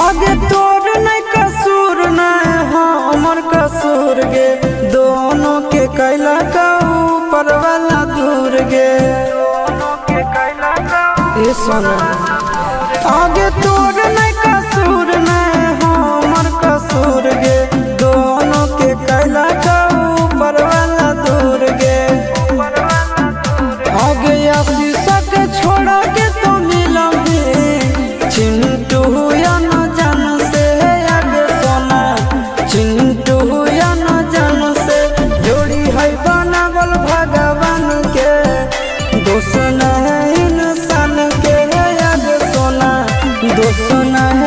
आगे तोर नहीं कसूर नहीं हमर कसूर गे दोनों के कैला का ऊपर वाला दूर गे ये सोना आगे तोर नहीं कसूर नहीं हमर कसूर गे दोनों के कैला का ऊपर वाला दूर गे आगे शीशा के छोड़ा के तो मिलोगे चिंटू या न जान से आगे सोना चिंटू या न जान से जोड़ी है बनावल भगवान के दोस्त न है इंसान के आगे सोना दोस्त न है